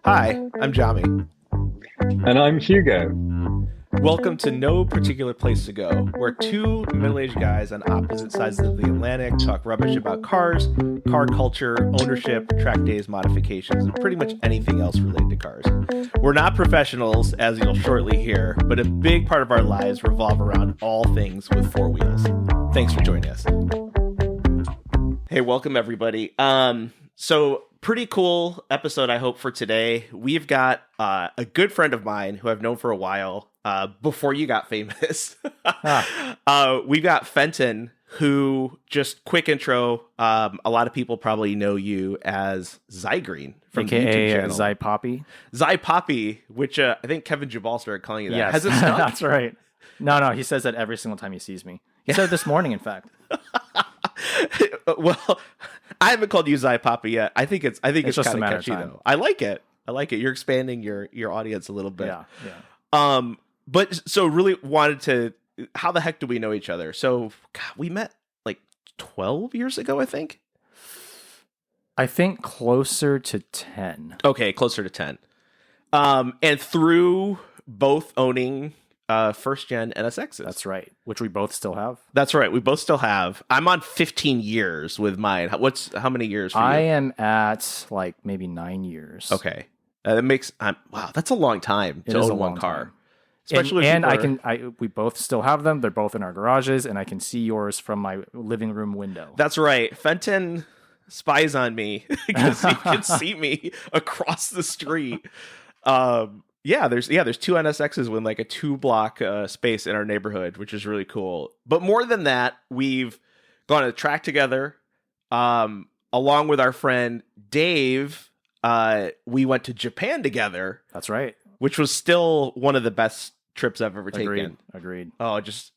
Hi, I'm Jami. And I'm Hugo. Welcome to No Particular Place to Go, where two middle-aged guys on opposite sides of the Atlantic talk rubbish about cars, car culture, ownership, track days, modifications, and pretty much anything else related to cars. We're not professionals, as you'll shortly hear, but a big part of our lives revolve around all things with four wheels. Thanks for joining us. Hey, welcome everybody. So pretty cool episode, I hope, for today. We've got a good friend of mine who I've known for a while, before you got famous. We've got Fenton, who, just quick intro, a lot of people probably know you as Zygrene from the YouTube channel. Zy Poppy. Zy Poppy, which I think Kevin Jabal started calling you that. Yes, Has it stuck? That's right. No, he says that every single time he sees me. He said it this morning, in fact. Well, I haven't called you Zy Poppy yet. I think it's just kind a of matter catchy of time. though. I like it. You're expanding your audience a little bit. Yeah. But so really wanted to. How the heck do we know each other? So God, we met like 12 years ago, I think. I think closer to 10. Okay, closer to 10. And through both owning first gen NSXs. That's right. Which we both still have. That's right. We both still have. I'm on 15 years with mine. How many years for you? I am at like maybe 9 years. Okay. That makes wow, that's a long time to own one car. Time. Especially we both still have them. They're both in our garages, and I can see yours from my living room window. That's right. Fenton spies on me because he can see me across the street. There's two NSXs with like a 2-block space in our neighborhood, which is really cool. But more than that, we've gone to track together, along with our friend Dave. We went to Japan together. That's right. Which was still one of the best trips I've ever taken. Agreed. Oh, just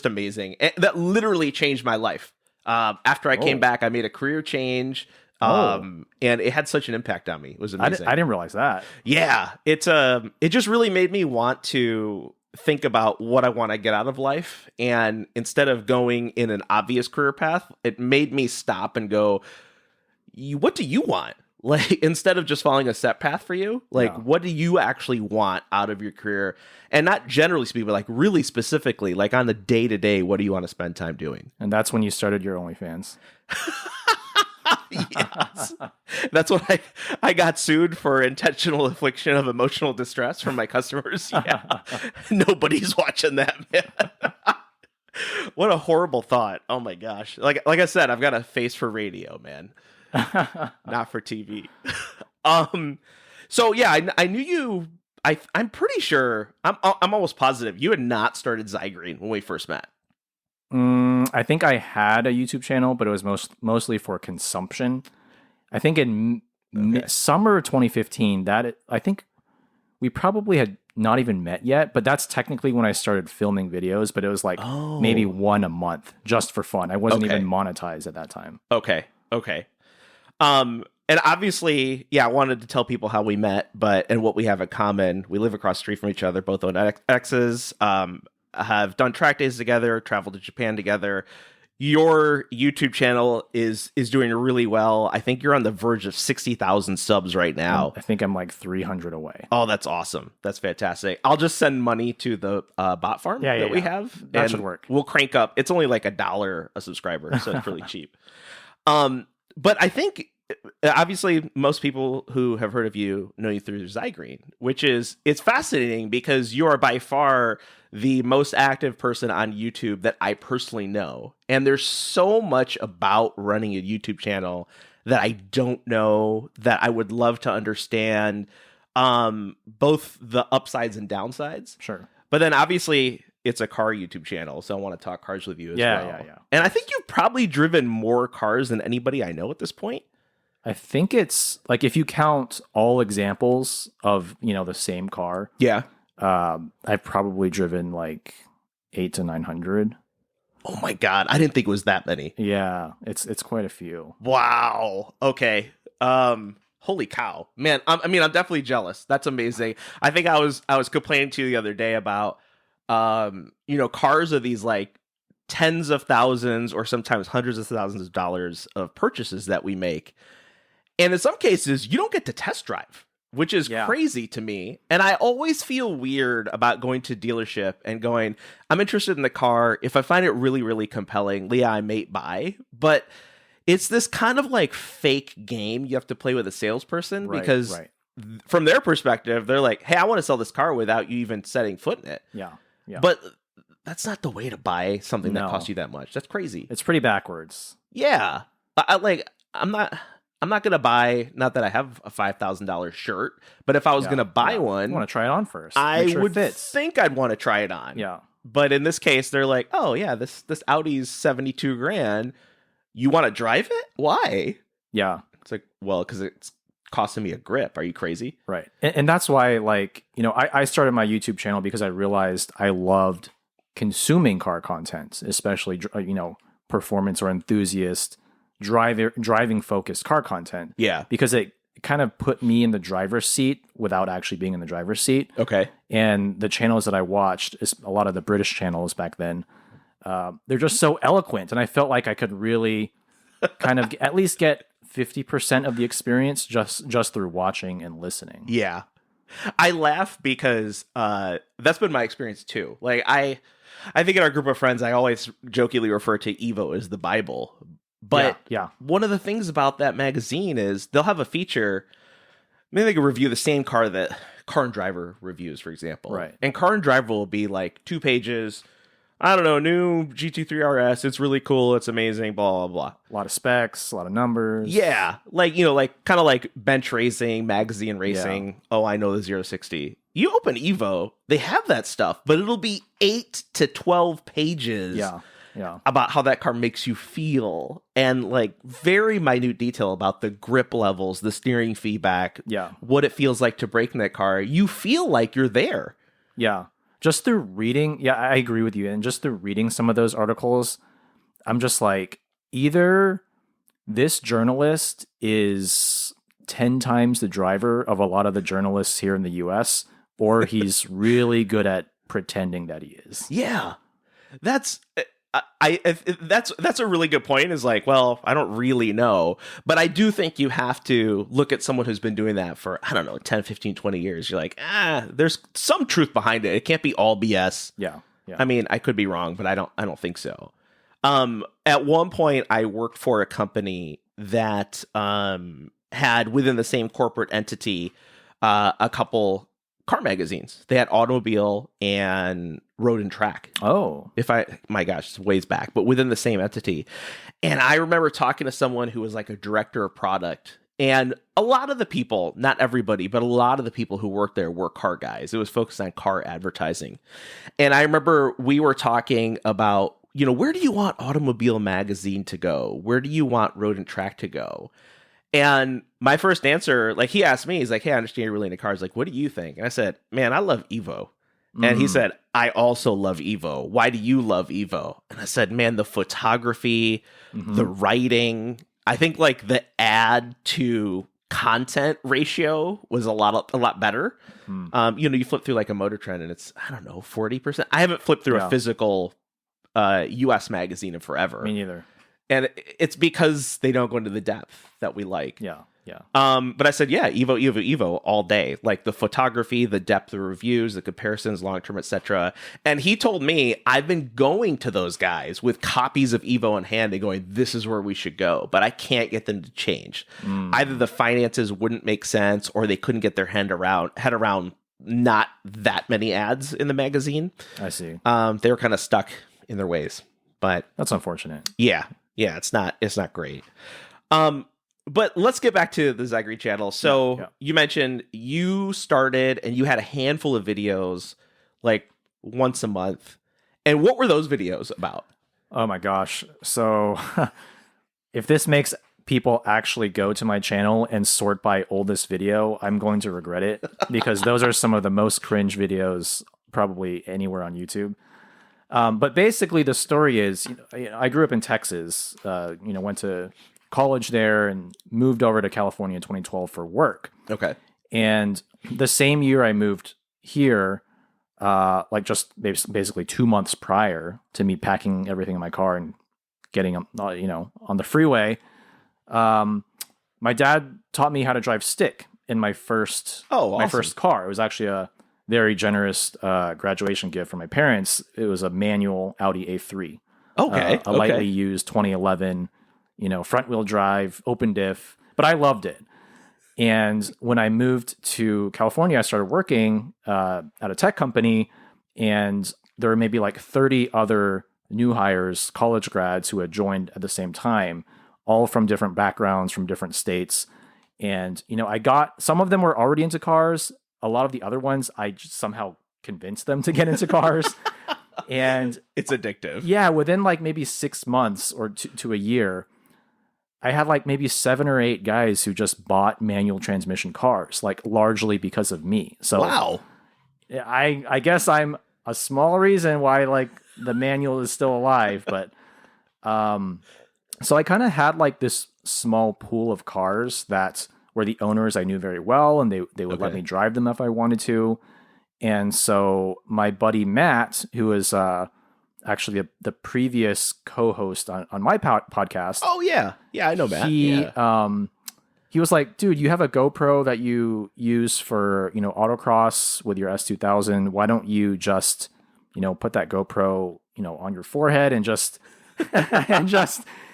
amazing. That literally changed my life. After I came back, I made a career change. And it had such an impact on me. It was amazing. I didn't realize that. Yeah, it just really made me want to think about what I want to get out of life. And instead of going in an obvious career path, it made me stop and go, what do you want? Like, instead of just following a set path for you, what do you actually want out of your career? And not generally speaking, but like really specifically, like on the day-to-day, what do you want to spend time doing? And that's when you started your OnlyFans. Yes. That's when I got sued for intentional infliction of emotional distress from my customers. Yeah. Nobody's watching that, man. What a horrible thought. Oh my gosh. Like I said, I've got a face for radio, man. Not for TV. So yeah, I knew you. I'm pretty sure. I'm almost positive you had not started Zygrene when we first met. I think I had a YouTube channel, but it was mostly for consumption. I think in summer 2015, I think we probably had not even met yet, but that's technically when I started filming videos, but it was like maybe one a month just for fun. I wasn't even monetized at that time. Okay. And obviously, I wanted to tell people how we met, and what we have in common. We live across the street from each other, both own X's, have done track days together, traveled to Japan together. Your YouTube channel is doing really well. I think you're on the verge of 60,000 subs right now. I think I'm like 300 away. Oh, that's awesome. That's fantastic. I'll just send money to the bot farm that we have. That should work. We'll crank up. It's only like $1 a subscriber, so it's really cheap. But I think, obviously, most people who have heard of you know you through Zygrene, it's fascinating because you are by far the most active person on YouTube that I personally know. And there's so much about running a YouTube channel that I don't know, that I would love to understand, both the upsides and downsides. Sure. But then obviously it's a car YouTube channel, so I want to talk cars with you as well. Yeah. And I think you've probably driven more cars than anybody I know at this point. I think it's like, if you count all examples of, the same car. Yeah. I've probably driven like 800 to 900. Oh my God. I didn't think it was that many. Yeah. It's quite a few. Wow. Okay. Holy cow, man. I'm definitely jealous. That's amazing. I think I was complaining to you the other day about, cars are these like tens of thousands or sometimes hundreds of thousands of dollars of purchases that we make. And in some cases, you don't get to test drive, which is Yeah. crazy to me. And I always feel weird about going to dealership and going, I'm interested in the car. If I find it really, really compelling, I may buy. But it's this kind of like fake game you have to play with a salesperson because from their perspective, they're like, hey, I want to sell this car without you even setting foot in it. Yeah. But that's not the way to buy something that costs you that much. That's crazy. It's pretty backwards. Yeah. I'm not going to buy, not that I have a $5,000 shirt, but if I was going to buy one, I want to try it on first. I would think I'd want to try it on. Yeah. But in this case, they're like, oh yeah, this Audi's 72 grand. You want to drive it? Why? Yeah. It's like, well, because it's costing me a grip. Are you crazy? Right. And that's why, like, I started my YouTube channel because I realized I loved consuming car content, especially, performance or enthusiast driving focused car content. Yeah. Because it kind of put me in the driver's seat without actually being in the driver's seat. Okay. And the channels that I watched, a lot of the British channels back then, they're just so eloquent. And I felt like I could really kind of at least get 50% of the experience just through watching and listening. Yeah. I laugh because that's been my experience too. Like I think in our group of friends, I always jokingly refer to Evo as the Bible. But one of the things about that magazine is they'll have a feature. Maybe they can review the same car that Car and Driver reviews, for example. Right. And Car and Driver will be like 2 pages. I don't know, new GT3 RS. It's really cool. It's amazing. Blah, blah, blah. A lot of specs, a lot of numbers. Yeah. Like, kind of like bench racing, magazine racing. Yeah. Oh, I know the 0-60. You open Evo, they have that stuff, but it'll be 8 to 12 pages. Yeah. About how that car makes you feel, and like very minute detail about the grip levels, the steering feedback, what it feels like to brake in that car. You feel like you're there. Yeah. Just through reading, I agree with you. And just through reading some of those articles, I'm just like, either this journalist is 10 times the driver of a lot of the journalists here in the US, or he's really good at pretending that he is. Yeah. That's a really good point. Is like, well, I don't really know, but I do think you have to look at someone who's been doing that for, I don't know, 10, 15, 20 years. You're like, there's some truth behind it. It can't be all BS. Yeah. I mean, I could be wrong, but I don't think so. At one point I worked for a company that had within the same corporate entity a couple car magazines. They had Automobile and Road and Track. Oh. My gosh, it's ways back, but within the same entity. And I remember talking to someone who was like a director of product. And a lot of the people, not everybody, but a lot of the people who worked there were car guys. It was focused on car advertising. And I remember we were talking about, where do you want Automobile magazine to go? Where do you want Road and Track to go? And my first answer, like he asked me, he's like, hey, I understand you're really into cars. Like, what do you think? And I said, man, I love Evo. And he said, I also love Evo. Why do you love Evo? And I said, man, the photography, the writing, I think like the ad to content ratio was a lot better. You flip through like a Motor Trend and it's, I don't know, 40%. I haven't flipped through a physical US magazine in forever. Me neither. And it's because they don't go into the depth that we like. Yeah. But I said, Evo all day. Like the photography, the depth of reviews, the comparisons, long-term, etc. And he told me, I've been going to those guys with copies of Evo in hand and going, this is where we should go. But I can't get them to change. Either the finances wouldn't make sense or they couldn't get their head around not that many ads in the magazine. I see. They were kind of stuck in their ways. But that's unfortunate. Yeah, it's not great. But let's get back to the Zygrene channel. So you mentioned you started and you had a handful of videos like once a month. And what were those videos about? Oh my gosh. So if this makes people actually go to my channel and sort by oldest video, I'm going to regret it because those are some of the most cringe videos probably anywhere on YouTube. But basically the story is, I grew up in Texas, went to college there and moved over to California in 2012 for work. Okay. And the same year I moved here, like just basically 2 months prior to me packing everything in my car and getting, on the freeway, my dad taught me how to drive stick in my first awesome. first car. It was actually a very generous graduation gift from my parents. It was a manual Audi A3. Okay. A lightly used 2011, front wheel drive, open diff, but I loved it. And when I moved to California, I started working at a tech company, and there were maybe like 30 other new hires, college grads who had joined at the same time, all from different backgrounds, from different states. And, I got, some of them were already into cars. A lot of the other ones, I just somehow convinced them to get into cars. And it's addictive. Yeah, within like maybe 6 months or to a year, I had like maybe 7 or 8 guys who just bought manual transmission cars, like largely because of me. So wow. I guess I'm a small reason why like the manual is still alive, but so I kind of had like this small pool of cars that were the owners I knew very well, and they would let me drive them if I wanted to. And so my buddy Matt, who is actually the previous co-host on my podcast. Oh yeah, I know Matt. He was like, dude, you have a GoPro that you use for autocross with your S2000. Why don't you just put that GoPro on your forehead and just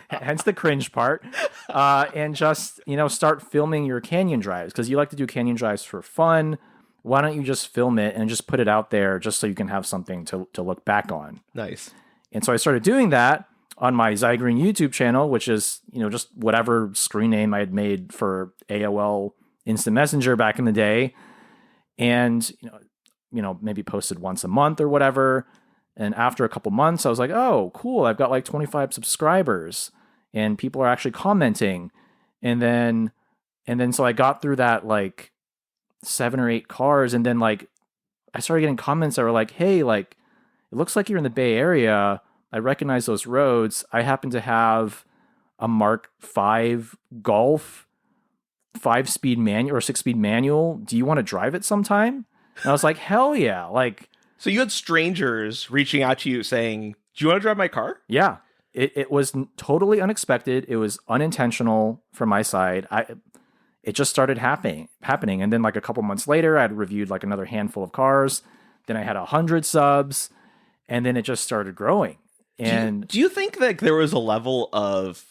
hence the cringe part, and just start filming your canyon drives, because you like to do canyon drives for fun. Why don't you just film it and just put it out there just so you can have something to look back on? Nice. And so I started doing that on my Zygrene YouTube channel, which is, just whatever screen name I had made for AOL Instant Messenger back in the day. And, maybe posted once a month or whatever. And after a couple months, I was like, oh, cool. I've got like 25 subscribers and people are actually commenting. And then so I got through that like 7 or 8 cars, and then like I started getting comments that were like, hey, like it looks like you're in the Bay Area. I recognize those roads. I happen to have a Mark V Golf 5-speed manual or 6-speed manual. Do you want to drive it sometime? And I was like, hell yeah. Like, so you had strangers reaching out to you saying, do you want to drive my car? Yeah. It was totally unexpected. It was unintentional from my side. It just started happening. And then like a couple months later, I'd reviewed like another handful of cars. Then I had 100 subs, and then it just started growing. And do you think that there was a level of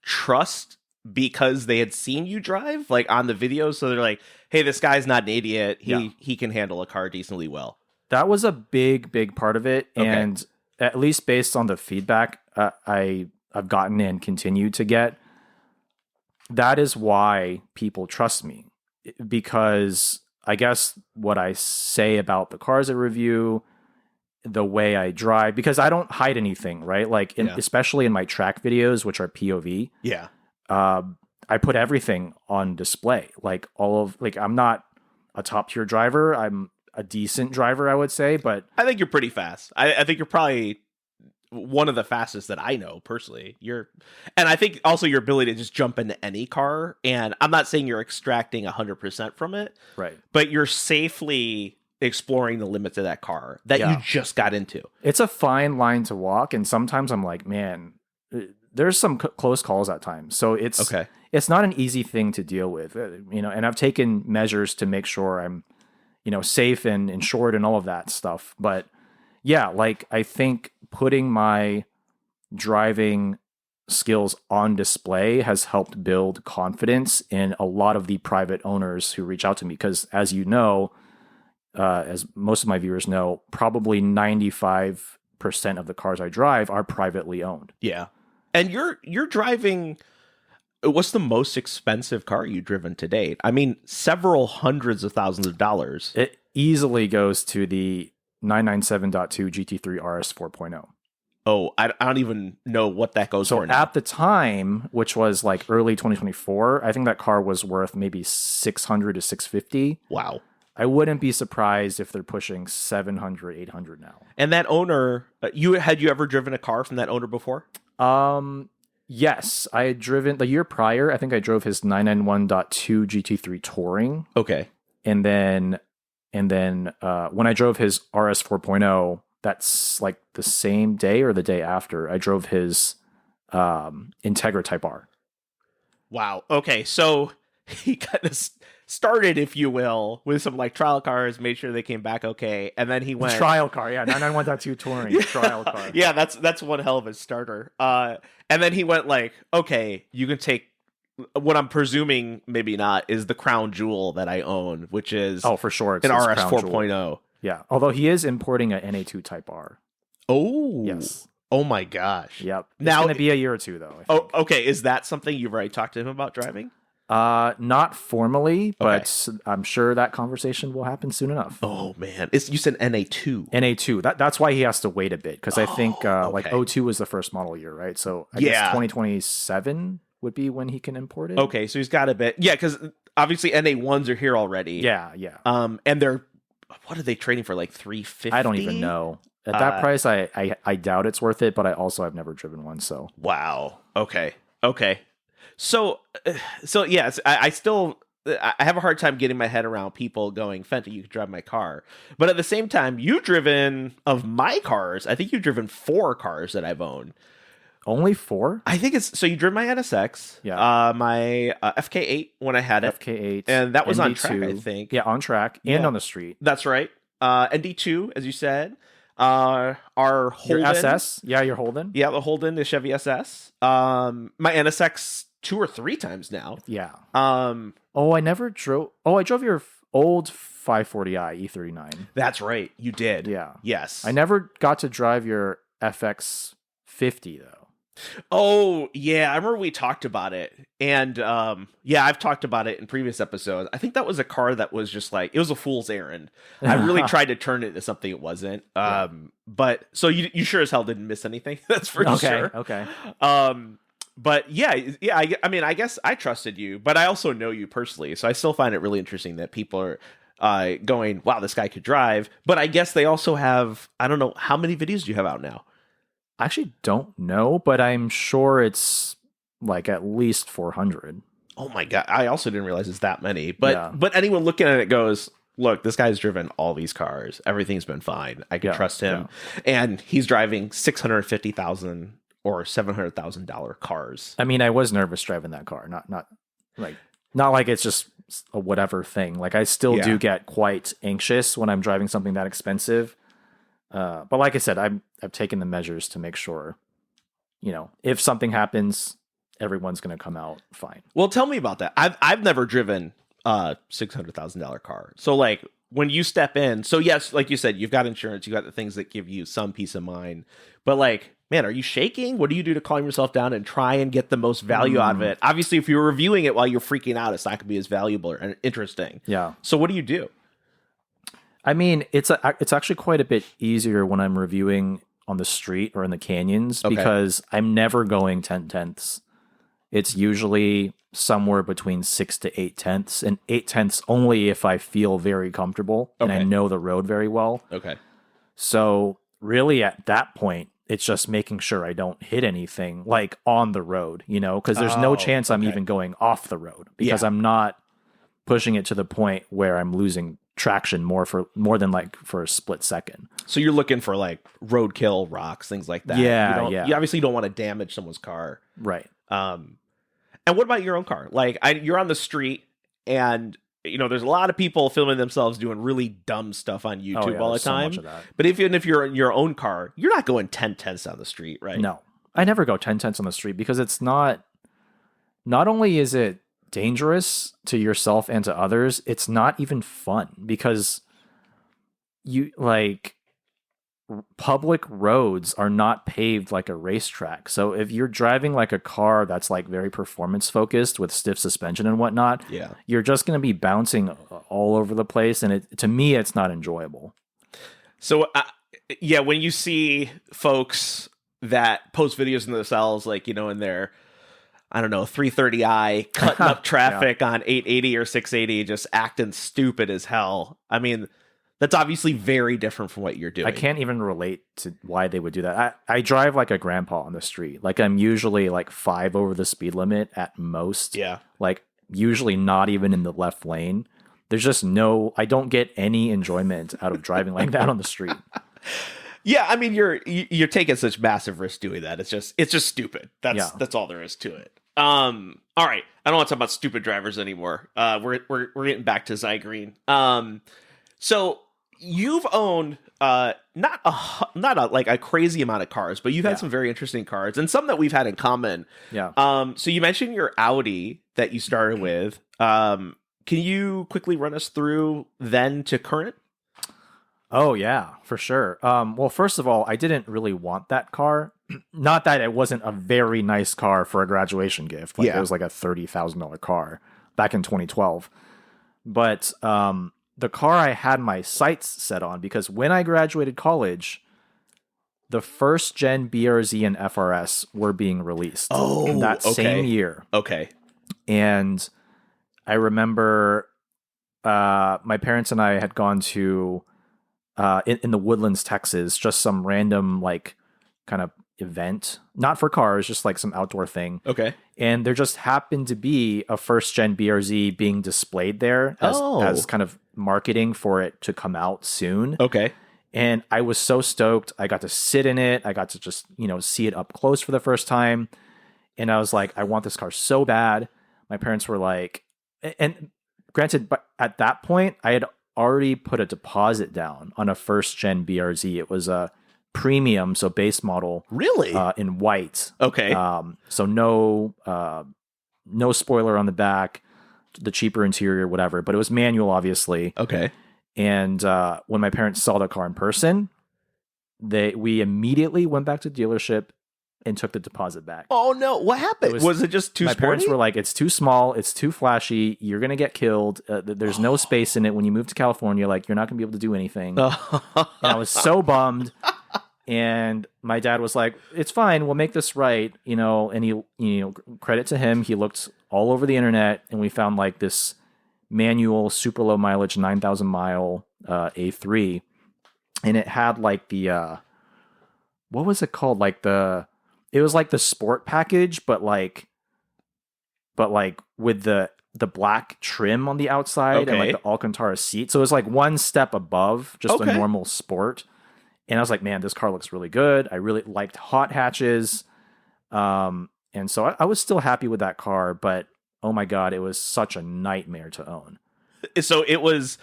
trust because they had seen you drive like on the videos? So they're like, hey, this guy's not an idiot. He can handle a car decently well. That was a big part of it. Okay. And at least based on the feedback I've gotten and continue to get, that is why people trust me, because I guess what I say about the cars I review, the way I drive, because I don't hide anything, right? Like, especially in my track videos, which are POV. Yeah. I put everything on display. Like I'm not a top tier driver. I'm a decent driver, I would say, but I think you're pretty fast. I think you're probably one of the fastest that I know personally. And I think also your ability to just jump into any car, and I'm not saying you're extracting 100% from it, right? But you're safely exploring the limits of that car that you just got into. It's a fine line to walk, and sometimes I'm like, man, there's some close calls at times. So it's not an easy thing to deal with, and I've taken measures to make sure I'm, safe and insured and all of that stuff. But yeah, like I think putting my driving skills on display has helped build confidence in a lot of the private owners who reach out to me. Because as you know, as most of my viewers know, probably 95% of the cars I drive are privately owned. Yeah. And you're driving, what's the most expensive car you've driven to date? I mean, several hundreds of thousands of dollars. It easily goes to the 997.2 GT3 RS 4.0. Oh, I don't even know what that goes for now. So at the time, which was like early 2024, I think that car was worth maybe 600 to 650. Wow. I wouldn't be surprised if they're pushing 700, 800 now. And that owner, had you ever driven a car from that owner before? Yes, I had driven the year prior. I think I drove his 991.2 GT3 Touring. Okay. And then when I drove his RS 4.0, that's like the same day or the day after, I drove his Integra Type R. Wow. Okay, so he kind of started, if you will, with some like trial cars, made sure they came back okay, and then he went Trial car, yeah, 991.2 touring trial car. Yeah, that's one hell of a starter. And then he went like, okay, you can take what I'm presuming, maybe not, is the crown jewel that I own, which is for sure, it's an his RS crown 4.0. jewel. Yeah, although he is importing a NA2 Type R. Oh, yes. Oh my gosh. Yep. It's Now, going to be a year or two, though. Oh, okay. Is that something you've already talked to him about driving? Not formally, but I'm sure that conversation will happen soon enough. Oh man, you said NA2. NA2. That's why he has to wait a bit, because I think like 02 was the first model year, right? So I guess 2027 would be when he can import it. Okay, so he's got a bit. Yeah, because obviously NA1s are here already. Yeah. And they're, what are they trading for, like 350? I don't even know. At that price, I doubt it's worth it, but I also have never driven one, so. Wow. Okay. So yes, I still have a hard time getting my head around people going, Fenty, you can drive my car. But at the same time, you've driven, of my cars, I think you've driven 4 cars that I've owned. Only 4? I think it's, so you drove my NSX, my FK8 when I had it. FK8. And that was ND2, on track, I think. Yeah, on track and on the street. That's right. ND2, as you said. Our Holden. Your SS? Yeah, your Holden? Yeah, the Holden, the Chevy SS. My NSX 2 or 3 times now. Yeah. I never drove. Oh, I drove your old 540i E39. That's right. You did. Yeah. Yes. I never got to drive your FX50 though. Oh, yeah. I remember we talked about it. And I've talked about it in previous episodes. I think that was a car that was just like, it was a fool's errand. I really tried to turn it into something it wasn't. But so you sure as hell didn't miss anything. That's for sure. Okay. But I mean, I guess I trusted you, but I also know you personally. So I still find it really interesting that people are going, wow, this guy could drive. But I guess they also have, I don't know, how many videos do you have out now? I actually don't know, but I'm sure it's like at least 400. Oh my God. I also didn't realize it's that many. But anyone looking at it goes, look, this guy's driven all these cars. Everything's been fine. I can trust him. Yeah. And he's driving $650,000 or $700,000 cars. I mean, I was nervous driving that car. Not like it's just a whatever thing. Like I still do get quite anxious when I'm driving something that expensive. But like I said, I've taken the measures to make sure, if something happens, everyone's going to come out fine. Well, tell me about that. I've never driven a $600,000 car. So like when you step in, so yes, like you said, you've got insurance, you got the things that give you some peace of mind, but like, man, are you shaking? What do you do to calm yourself down and try and get the most value out of it? Obviously, if you're reviewing it while you're freaking out, it's not going to be as valuable or interesting. Yeah. So what do you do? I mean, it's actually quite a bit easier when I'm reviewing on the street or in the canyons because I'm never going 10/10ths. It's usually somewhere between 6 to 8/10ths, and 8/10ths only if I feel very comfortable and I know the road very well. Okay. So really at that point, it's just making sure I don't hit anything like on the road, because there's no chance I'm even going off the road because I'm not pushing it to the point where I'm losing traction more than like for a split second. So you're looking for like roadkill, rocks, things like that. You obviously don't want to damage someone's car. Right. And what about your own car? Like you're on the street and there's a lot of people filming themselves doing really dumb stuff on YouTube all the time. So much of that. But even if you're in your own car, you're not going 10/10ths down the street, right? No. I never go 10/10ths on the street because it's not only is it dangerous to yourself and to others, it's not even fun because public roads are not paved like a racetrack. So if you're driving like a car that's like very performance focused with stiff suspension and whatnot, you're just going to be bouncing all over the place. And to me, it's not enjoyable. So when you see folks that post videos in themselves, like, in their, I don't know, 330i cutting up traffic on 880 or 680, just acting stupid as hell. I mean, that's obviously very different from what you're doing. I can't even relate to why they would do that. I drive like a grandpa on the street. Like I'm usually like 5 over the speed limit at most. Yeah. Like usually not even in the left lane. There's just I don't get any enjoyment out of driving like that on the street. Yeah, I mean you're taking such massive risks doing that. It's just stupid. That's all there is to it. All right. I don't want to talk about stupid drivers anymore. We're getting back to Zygrene. So you've owned not a like a crazy amount of cars, but you've had some very interesting cars and some that we've had in common. Yeah. So you mentioned your Audi that you started with. Can you quickly run us through then to current? Oh yeah, for sure. Well, first of all, I didn't really want that car. Not that it wasn't a very nice car for a graduation gift. Like, it was like a $30,000 car back in 2012. But the car I had my sights set on, because when I graduated college, the first gen BRZ and FRS were being released that same year. Okay. And I remember my parents and I had gone to in the Woodlands, Texas, just some random like kind of event, not for cars, just like some outdoor thing. Okay. And there just happened to be a first gen BRZ being displayed there as kind of marketing for it to come out soon. Okay. And I was so stoked. I got to sit in it. I got to just, see it up close for the first time. And I was like, I want this car so bad. My parents were like, and granted, but at that point, I had already put a deposit down on a first gen BRZ. It was a premium, so base model. Really? In white. Okay. So no spoiler on the back, the cheaper interior, whatever. But it was manual, obviously. Okay. And when my parents saw the car in person, we immediately went back to the dealership and took the deposit back. Oh no! What happened? Was it just too? My sporty? parents were like, "It's too small. It's too flashy. You're gonna get killed. There's no space in it when you move to California. Like, you're not gonna be able to do anything." And I was so bummed. And my dad was like, "It's fine. We'll make this right." And he, credit to him, he looked all over the internet, and we found like this manual, super low mileage, 9,000 mile A3, and it had like the what was it called? It was like the sport package, but like with the black trim on the outside and like the Alcantara seat. So it was like one step above just a normal sport. And I was like, man, this car looks really good. I really liked hot hatches. And so I was still happy with that car, but oh my God, it was such a nightmare to own. So it was,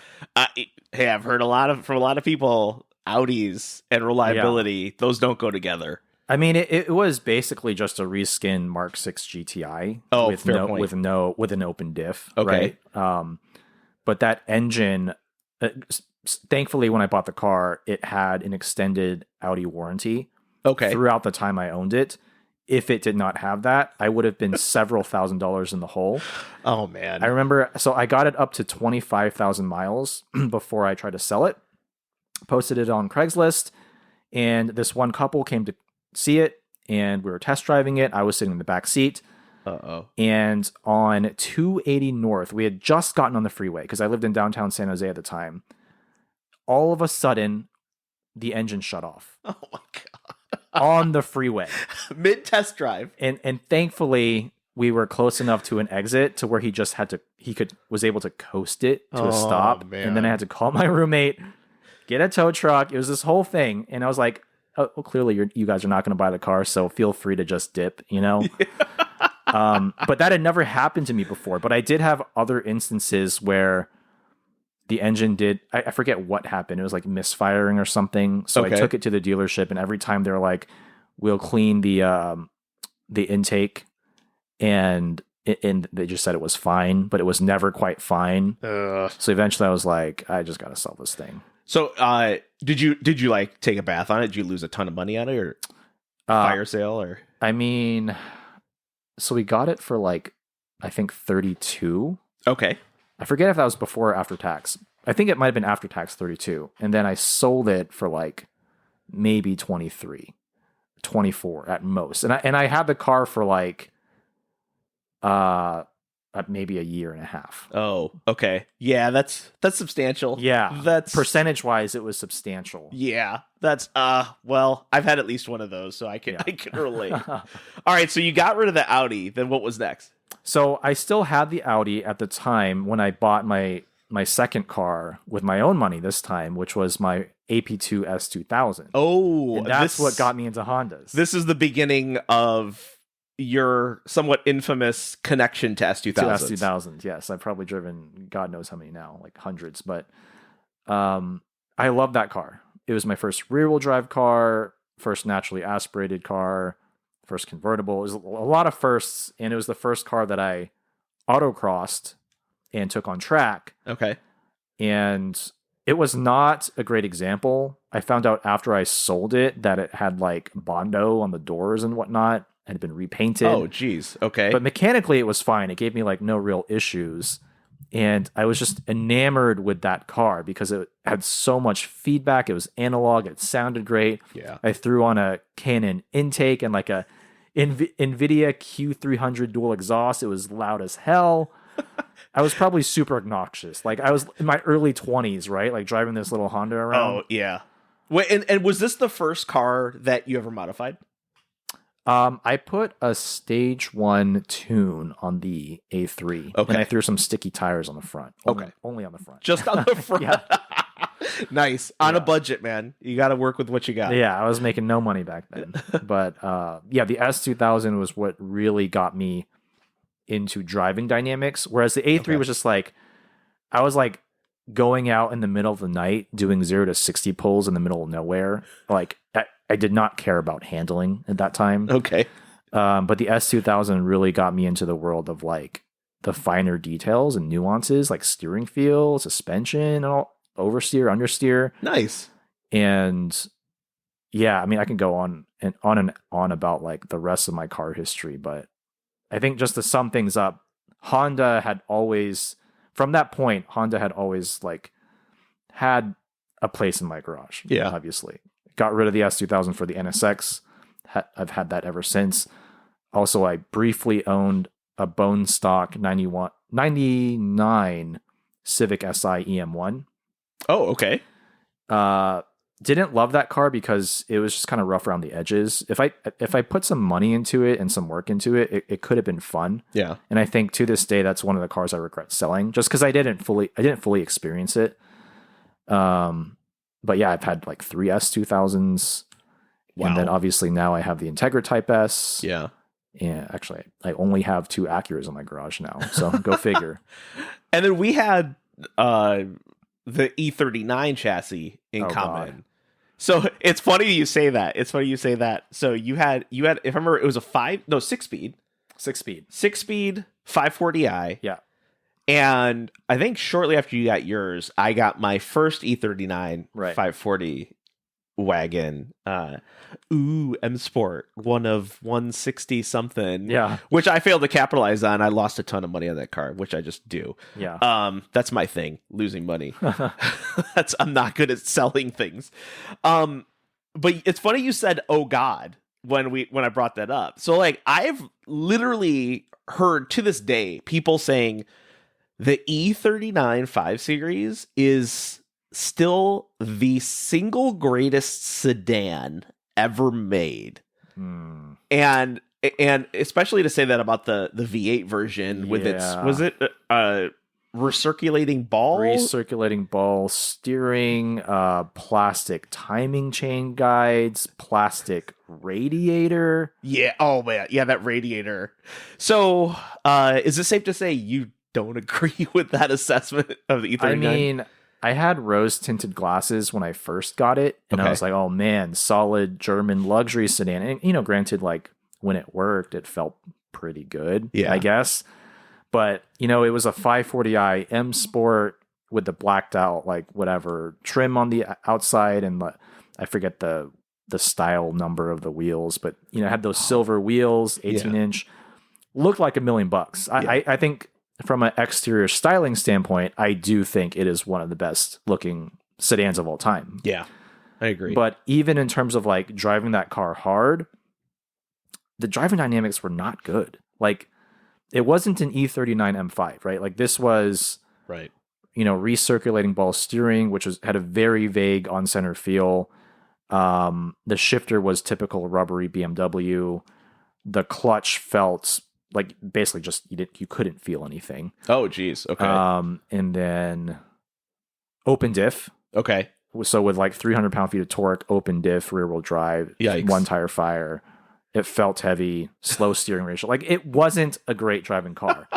hey, I've heard from a lot of people, Audis and reliability, those don't go together. I mean, it was basically just a reskin Mark 6 GTI with an open diff. Okay. Right? But that engine, thankfully, when I bought the car, it had an extended Audi warranty. Throughout the time I owned it. If it did not have that, I would have been several $1,000s in the hole. Oh man. I remember, so I got it up to 25,000 miles before I tried to sell it. Posted it on Craigslist, and this one couple came to see it, and we were test driving it. I was sitting in the back seat. And on 280 North, we had just gotten on the freeway because I lived in downtown San Jose at the time. All of a sudden, the engine shut off. Oh my God. On the freeway. Mid test drive. And thankfully we were close enough to an exit to where he was able to coast it to a stop. Man. And then I had to call my roommate, get a tow truck. It was this whole thing. And I was like, oh, well, clearly you guys are not going to buy the car, so feel free to just dip, But that had never happened to me before. But I did have other instances where the engine I forget what happened. It was like misfiring or something. So I took it to the dealership, and every time they were like, we'll clean the intake, and they just said it was fine, but it was never quite fine. So eventually I was like, I just got to sell this thing. So, did you like take a bath on it? Did you lose a ton of money on it, or fire sale, or? I mean, so we got it for like, I think 32. Okay. I forget if that was before or after tax. I think it might have been after tax 32. And then I sold it for like maybe 23, 24 at most. And I had the car for like, maybe a year and a half. Oh, okay. Yeah, that's substantial. Yeah. That's percentage wise, it was substantial. Yeah. That's well, I've had at least one of those, so I can relate. All right, so you got rid of the Audi, then what was next? So I still had the Audi at the time when I bought my second car with my own money this time, which was my AP2 S2000. Oh, and that's what got me into Hondas. This is the beginning of your somewhat infamous connection to S2000s. To S2000, yes. I've probably driven God knows how many now, like hundreds. But I love that car. It was my first rear-wheel drive car, first naturally aspirated car, first convertible. It was a lot of firsts, and it was the first car that I autocrossed and took on track. Okay. And it was not a great example. I found out after I sold it that it had like Bondo on the doors and whatnot. It had been repainted. Oh, geez. Okay. But mechanically, it was fine. It gave me like no real issues. And I was just enamored with that car because it had so much feedback. It was analog. It sounded great. Yeah. I threw on a Canon intake and like a NVIDIA Q300 dual exhaust. It was loud as hell. I was probably super obnoxious. Like I was in my early 20s, right? Like driving this little Honda around. Oh, yeah. Wait, and was this the first car that you ever modified? I put a stage 1 tune on the A3, Okay. and I threw some sticky tires on the front. Only on the front. Just on the front. Yeah. Nice. On a budget, man. You got to work with what you got. Yeah, I was making no money back then. But yeah, the S2000 was what really got me into driving dynamics, whereas the A3 was just like, I was like going out in the middle of the night doing 0 to 60 pulls in the middle of nowhere. Like I did not care about handling at that time. Okay. But the S2000 really got me into the world of like the finer details and nuances, like steering feel, suspension, and all, oversteer, understeer. Nice. And yeah, I mean, I can go on and on about like the rest of my car history, but I think just to sum things up, Honda had always like had a place in my garage. Yeah. Obviously. Got rid of the S2000 for the NSX. I've had that ever since. Also, I briefly owned a bone stock 99 Civic Si EM1. Oh, okay. Didn't love that car because it was just kind of rough around the edges. If I put some money into it and some work into it, it could have been fun. Yeah. And I think to this day, that's one of the cars I regret selling just because I didn't fully experience it. But yeah, I've had like 3 S2000s. Wow. And then obviously now I have the Integra Type S. Yeah. And actually, I only have 2 Acuras in my garage now. So go figure. And then we had the E39 chassis in common. God. So it's funny you say that. So you had, if I remember, it was a 6-speed. 6-speed 540i. Yeah. And I think shortly after you got yours, I got my first E39 540 wagon. M Sport, one of 160 something. Yeah. Which I failed to capitalize on. I lost a ton of money on that car, which I just do. Yeah. That's my thing, losing money. I'm not good at selling things. But it's funny you said, "Oh God," when I brought that up. So like I've literally heard to this day people saying the E39 5 Series is still the single greatest sedan ever made. And especially to say that about the V8 version with its, was it recirculating ball steering, plastic timing chain guides, plastic radiator. Yeah. Oh man. Yeah. That radiator. So, is it safe to say you don't agree with that assessment of the E39? I mean, I had rose tinted glasses when I first got it, and I was like, oh man, solid German luxury sedan. And, you know, granted, like when it worked, it felt pretty good, I guess. But, you know, it was a 540i M Sport with the blacked out, like whatever trim on the outside. And I forget the style number of the wheels, but, you know, it had those silver wheels, 18-inch, looked like $1 million. I think from an exterior styling standpoint, I do think it is one of the best looking sedans of all time. Yeah, I agree. But even in terms of like driving that car hard, the driving dynamics were not good. Like it wasn't an E39 M5, right? Like this was, you know, recirculating ball steering, which had a very vague on center feel. The shifter was typical rubbery BMW. The clutch felt like basically just you couldn't feel anything. Oh, geez. Okay. And then open diff. Okay. So with like 300 pound-feet of torque, open diff, rear wheel drive, 1 tire fire, It felt heavy, slow steering ratio. Like, it wasn't a great driving car.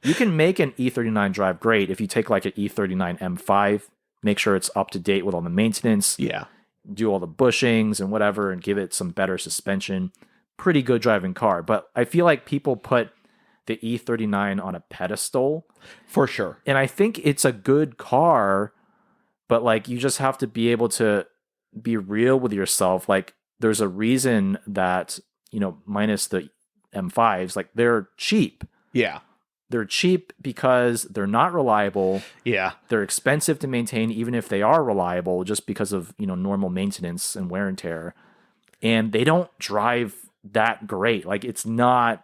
You can make an E39 drive great if you take like an E39 M5, make sure it's up to date with all the maintenance. Yeah. Do all the bushings and whatever and give it some better suspension. Pretty good driving car. But I feel like people put the E39 on a pedestal. For sure. And I think it's a good car, but like you just have to be able to be real with yourself. Like there's a reason that, minus the M5s, like they're cheap. Yeah. They're cheap because they're not reliable. Yeah. They're expensive to maintain, even if they are reliable, just because of, normal maintenance and wear and tear. And they don't drive that great. Like it's not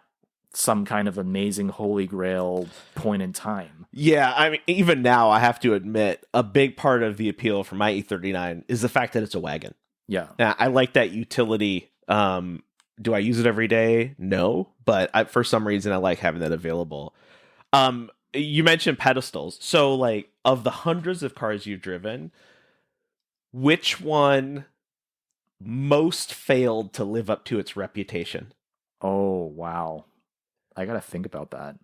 some kind of amazing holy grail point in time. Yeah. I mean, even now, I have to admit, a big part of the appeal for my E39 is the fact that it's a wagon. Yeah. I like that utility. Do I use it every day? No. But for some reason, I like having that available. You mentioned pedestals. So, like, of the hundreds of cars you've driven, which one most failed to live up to its reputation? Oh, wow. I gotta think about that.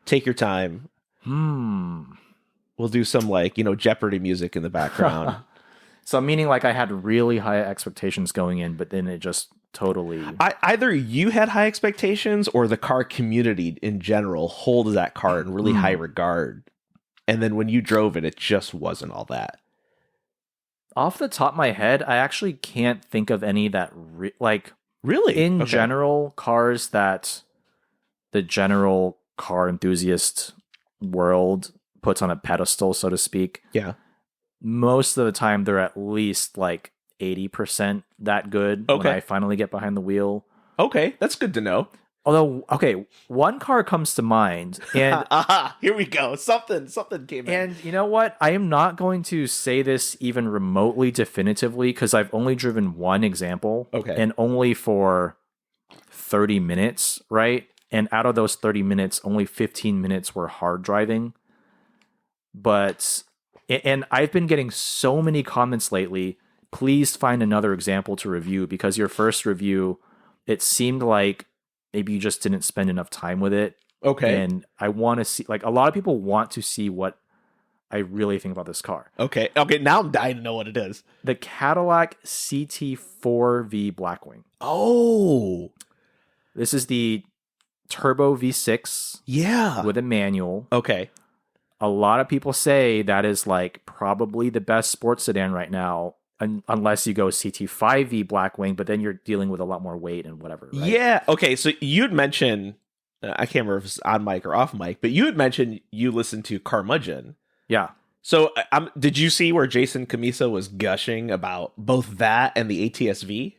Take your time. We'll do some, like, Jeopardy music in the background. So, meaning, like, I had really high expectations going in, but then it just totally... Either you had high expectations or the car community in general holds that car in really high regard. And then when you drove it, it just wasn't all that. Off the top of my head, I actually can't think of any that, really? In Okay. general, cars that the general car enthusiast world puts on a pedestal, so to speak. Yeah. Most of the time, they're at least like 80% that good when I finally get behind the wheel. Okay, that's good to know. Although, okay, one car comes to mind, and here we go. Something came in. And you know what? I am not going to say this even remotely definitively because I've only driven one example. Okay. And only for 30 minutes, right? And out of those 30 minutes, only 15 minutes were hard driving. And I've been getting so many comments lately. Please find another example to review because your first review, it seemed like maybe you just didn't spend enough time with it. Okay. And I want to see, like, a lot of people want to see what I really think about this car. Okay. Now I'm dying to know what it is. The Cadillac CT4V Blackwing. Oh. This is the turbo V6. Yeah. With a manual. Okay. A lot of people say that is like probably the best sports sedan right now, unless you go CT5V Blackwing, but then you're dealing with a lot more weight and whatever. Right? Yeah. Okay. So you'd mentioned, I can't remember if it's on mic or off mic, but you had mentioned you listened to Carmudgeon. Yeah. So did you see where Jason Camisa was gushing about both that and the ATS-V?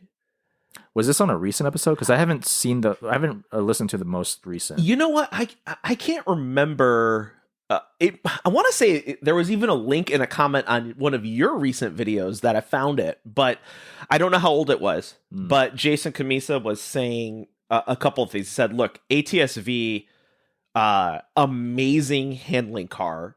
Was this on a recent episode? Because I haven't listened to the most recent. You know what? I can't remember. I want to say there was even a link in a comment on one of your recent videos that I found it, but I don't know how old it was. But Jason Camisa was saying a couple of things. He said, look, ATS-V, amazing handling car.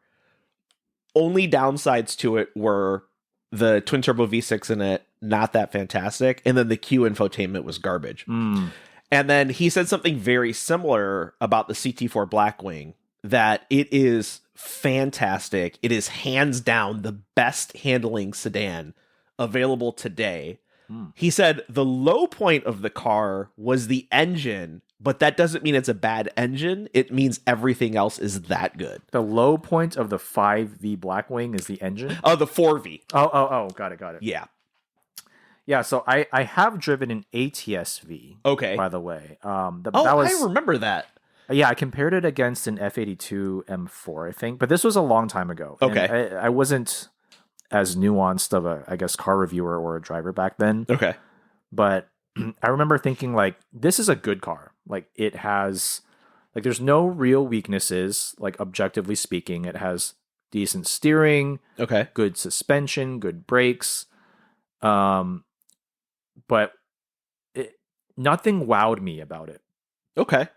Only downsides to it were the twin turbo V6 in it, not that fantastic. And then the Q infotainment was garbage. And then he said something very similar about the CT4 Blackwing, that it is fantastic. It is hands down the best handling sedan available today. He said the low point of the car was the engine, but that doesn't mean it's a bad engine. It means everything else is that good. The low point of the 5V Blackwing is the engine? Oh, the 4V. Oh, got it. Yeah. Yeah, so I have driven an ATS-V. Okay. By the way. I remember that. Yeah, I compared it against an F82 M4, I think, but this was a long time ago. Okay. I wasn't as nuanced of a, I guess, car reviewer or a driver back then. Okay. But I remember thinking, like, this is a good car. Like, it has, like, there's no real weaknesses, like, objectively speaking. It has decent steering, Okay. good suspension, good brakes. But nothing wowed me about it. Okay.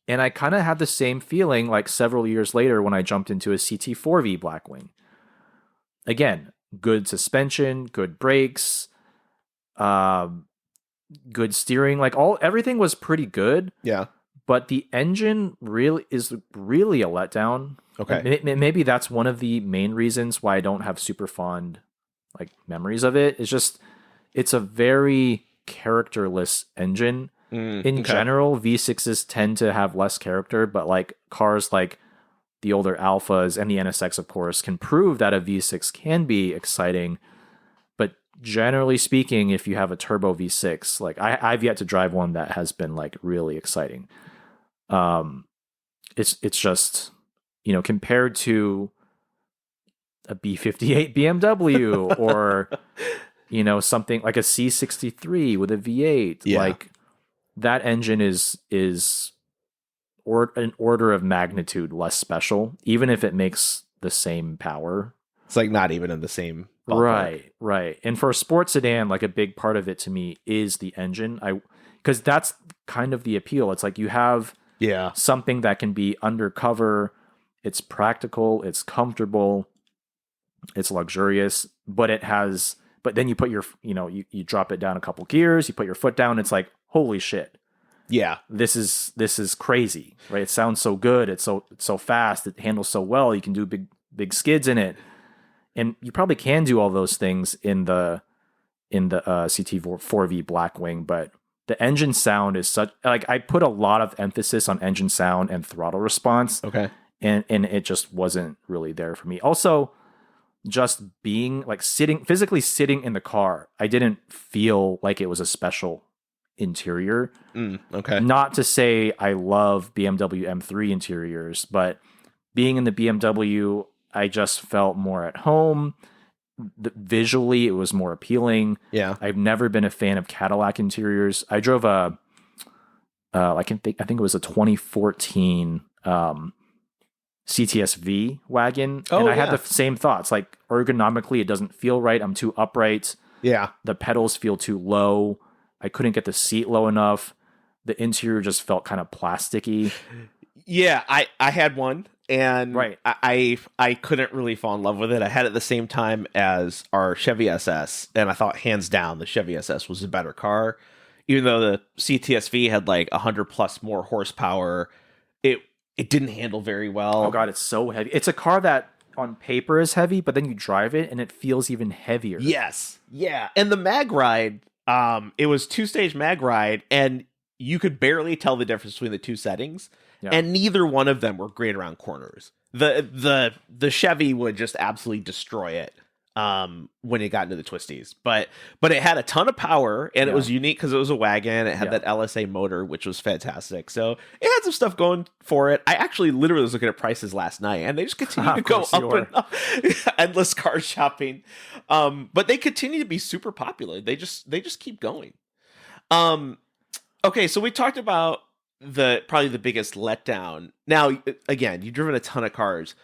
And I kind of had the same feeling like several years later when I jumped into a CT4V Blackwing. Again, good suspension, good brakes, good steering. Like everything was pretty good. Yeah. But the engine is really a letdown. Okay. Maybe that's one of the main reasons why I don't have super fond like memories of it. It's just it's a very characterless engine. In general, V6s tend to have less character, but like cars like the older Alphas and the NSX, of course, can prove that a V6 can be exciting. But generally speaking, if you have a turbo V6, like I've yet to drive one that has been like really exciting. It's just, you know, compared to a B58 BMW or, you know, something like a C63 with a V8, like that engine is an order of magnitude less special, even if it makes the same power. It's like not even in the same ballpark. Right. And for a sports sedan, like a big part of it to me is the engine. Because that's kind of the appeal. It's like you have something that can be undercover. It's practical. It's comfortable. It's luxurious. But then you put your, you know, you drop it down a couple gears. You put your foot down. It's like, holy shit. Yeah. This is crazy, right? It sounds so good. It's so fast. It handles so well. You can do big skids in it. And you probably can do all those things in the CT4V Blackwing, but the engine sound is such, like, I put a lot of emphasis on engine sound and throttle response. Okay. And it just wasn't really there for me. Also, just being like physically sitting in the car, I didn't feel like it was a special interior. Okay. Not to say I love BMW M3 interiors, but being in the BMW, I just felt more at home. Visually, it was more appealing. Yeah. I've never been a fan of Cadillac interiors. I drove I think it was a 2014 CTS-V wagon, and I had the same thoughts. Like ergonomically, it doesn't feel right. I'm too upright. Yeah. The pedals feel too low. I couldn't get the seat low enough. The interior just felt kind of plasticky. Yeah, I had one, and right. I couldn't really fall in love with it. I had it at the same time as our Chevy SS, and I thought hands down the Chevy SS was a better car. Even though the CTS-V had like 100 plus more horsepower, it didn't handle very well. Oh god, it's so heavy. It's a car that on paper is heavy, but then you drive it and it feels even heavier. Yes. Yeah. And the mag ride, it was 2-stage mag ride, and you could barely tell the difference between the two settings. Yeah. And neither one of them were great around corners. The Chevy would just absolutely destroy it when it got into the twisties. But it had a ton of power, and it was unique because it was a wagon. It had that LSA motor, which was fantastic. So it had some stuff going for it. I actually literally was looking at prices last night, and they just continue to go up and up. Endless car shopping. But they continue to be super popular. They just keep going. Okay, so we talked about probably the biggest letdown. Now, again, you've driven a ton of cars.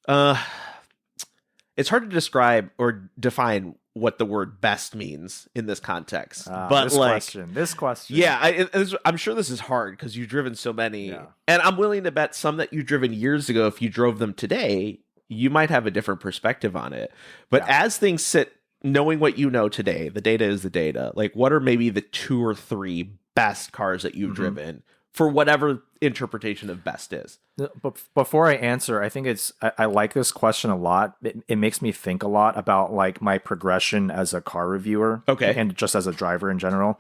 It's hard to describe or define what the word best means in this context. But this question. Yeah, I'm sure this is hard because you've driven so many. Yeah. And I'm willing to bet some that you've driven years ago, if you drove them today, you might have a different perspective on it. But as things sit, knowing what you know today, the data is the data. Like, what are maybe the 2 or 3 best cars that you've driven for whatever interpretation of best is? But before I answer, I think I like this question a lot. It makes me think a lot about like my progression as a car reviewer, and just as a driver in general.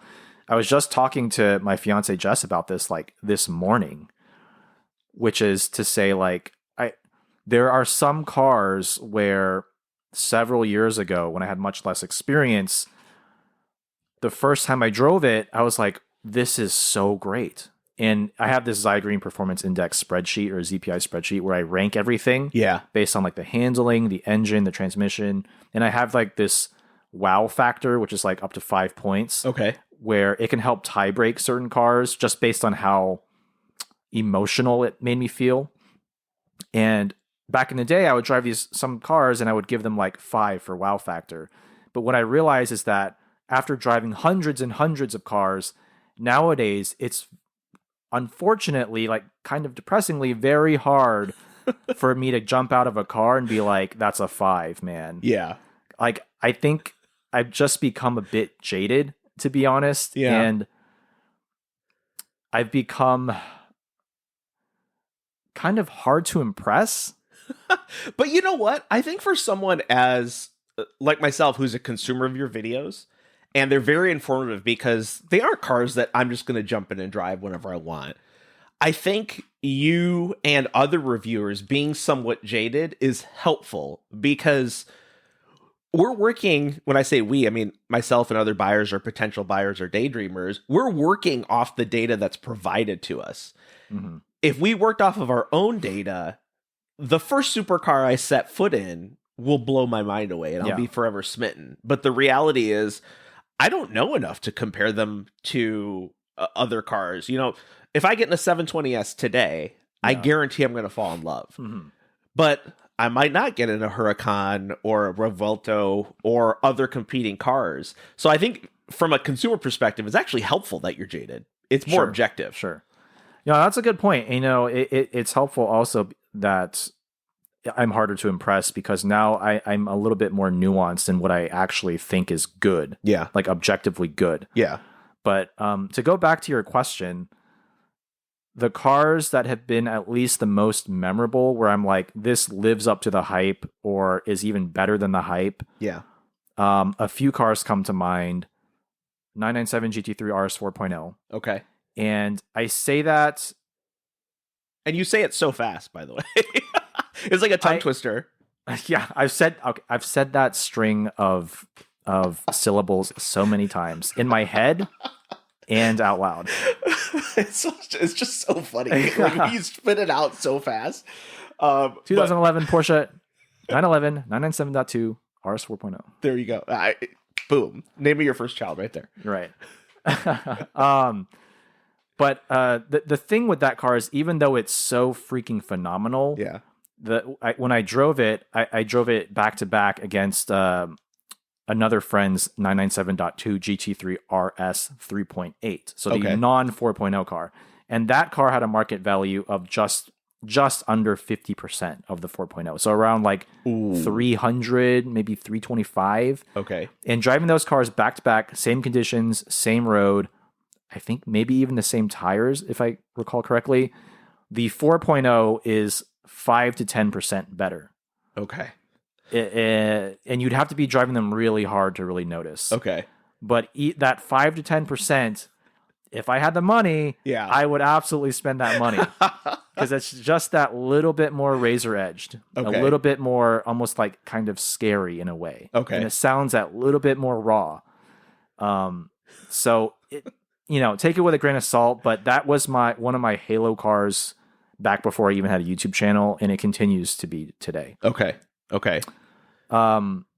I was just talking to my fiance Jess about this like this morning, which is to say like there are some cars where several years ago when I had much less experience, the first time I drove it, I was like, this is so great. And I have this Zygrene Performance Index spreadsheet or ZPI spreadsheet where I rank everything based on like the handling, the engine, the transmission. And I have like this wow factor, which is like up to 5 points. Okay. Where it can help tie break certain cars just based on how emotional it made me feel. And back in the day, I would drive some cars and I would give them like 5 for wow factor. But what I realized is that after driving hundreds and hundreds of cars, nowadays it's unfortunately, like kind of depressingly, very hard for me to jump out of a car and be like, that's a 5, man. Yeah. Like, I think I've just become a bit jaded to be honest. Yeah. And I've become kind of hard to impress. But you know what? I think for someone as like myself, who's a consumer of your videos, and they're very informative because they aren't cars that I'm just going to jump in and drive whenever I want. I think you and other reviewers being somewhat jaded is helpful because we're working, when I say we, I mean myself and other buyers or potential buyers or daydreamers, we're working off the data that's provided to us. Mm-hmm. If we worked off of our own data, the first supercar I set foot in will blow my mind away and I'll be forever smitten. But the reality is, I don't know enough to compare them to other cars. You know, if I get in a 720S today, I guarantee I'm going to fall in love. Mm-hmm. But I might not get in a Huracan or a Revuelto or other competing cars. So I think from a consumer perspective, it's actually helpful that you're jaded. It's more objective. Sure. Yeah, that's a good point. You know, it's helpful also that I'm harder to impress because now I'm a little bit more nuanced in what I actually think is good. Yeah. Like objectively good. Yeah. But to go back to your question, the cars that have been at least the most memorable where I'm like, this lives up to the hype or is even better than the hype. Yeah. A few cars come to mind. 997 GT3 RS 4.0. Okay. And I say that. And you say it so fast, by the way. It's like a tongue twister. Yeah, I've said that string of syllables so many times in my head and out loud. It's just so funny. Like, you spit it out so fast. 2011 Porsche 911 997.2 RS 4.0. There you go. Boom. Name of your first child right there. Right. But the thing with that car is, even though it's so freaking phenomenal, when I drove it, I drove it back to back against another friend's 997.2 GT3 RS 3.8, so the non 4.0 car, and that car had a market value of just under 50% of the 4.0, so around like 300, maybe 325. Okay. And driving those cars back to back, same conditions, same road, I think maybe even the same tires, if I recall correctly, the 4.0 is 5 to 10% better. Okay. And you'd have to be driving them really hard to really notice. Okay. But that 5 to 10%, if I had the money, I would absolutely spend that money. Because it's just that little bit more razor edged. A little bit more almost like kind of scary in a way. Okay. And it sounds that little bit more raw. So, take it with a grain of salt. But that was one of my Halo cars back before I even had a YouTube channel. And it continues to be today. Okay.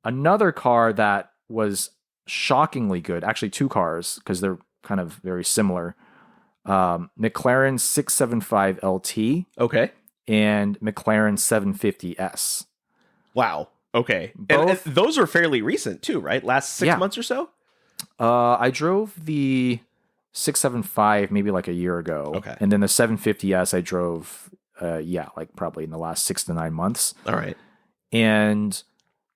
Another car that was shockingly good, actually two cars, because they're kind of very similar. McLaren 675 LT. Okay. And McLaren 750S. Wow. Okay. And those are fairly recent too, right? Last 6 months or so? I drove the 675 maybe like a year ago. Okay. And then the 750S I drove, like probably in the last 6 to 9 months. All right. And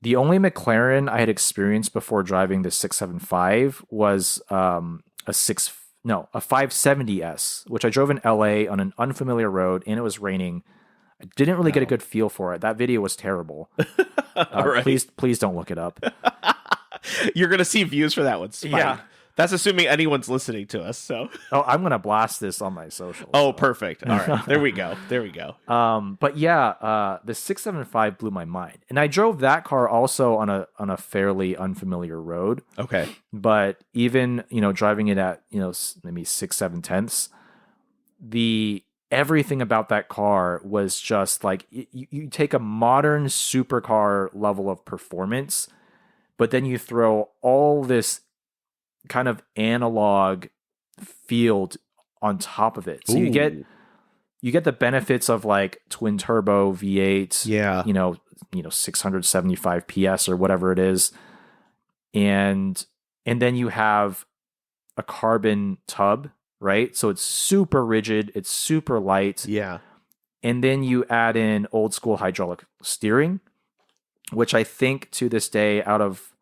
the only McLaren I had experienced before driving the 675 was a 570S, which I drove in LA on an unfamiliar road and it was raining. I didn't really get a good feel for it. That video was terrible. Right. Please don't look it up. You're going to see views for that one. Yeah. That's assuming anyone's listening to us. So, I'm going to blast this on my socials. Oh, perfect. All right. There we go. But yeah, the 675 blew my mind. And I drove that car also on a fairly unfamiliar road. Okay. But even, driving it at, maybe 6/7 everything about that car was just like, you take a modern supercar level of performance, but then you throw all this kind of analog field on top of it. So you get the benefits of like twin turbo V8, 675 PS or whatever it is. And then you have a carbon tub, right? So it's super rigid, it's super light. Yeah. And then you add in old school hydraulic steering, which I think to this day, out of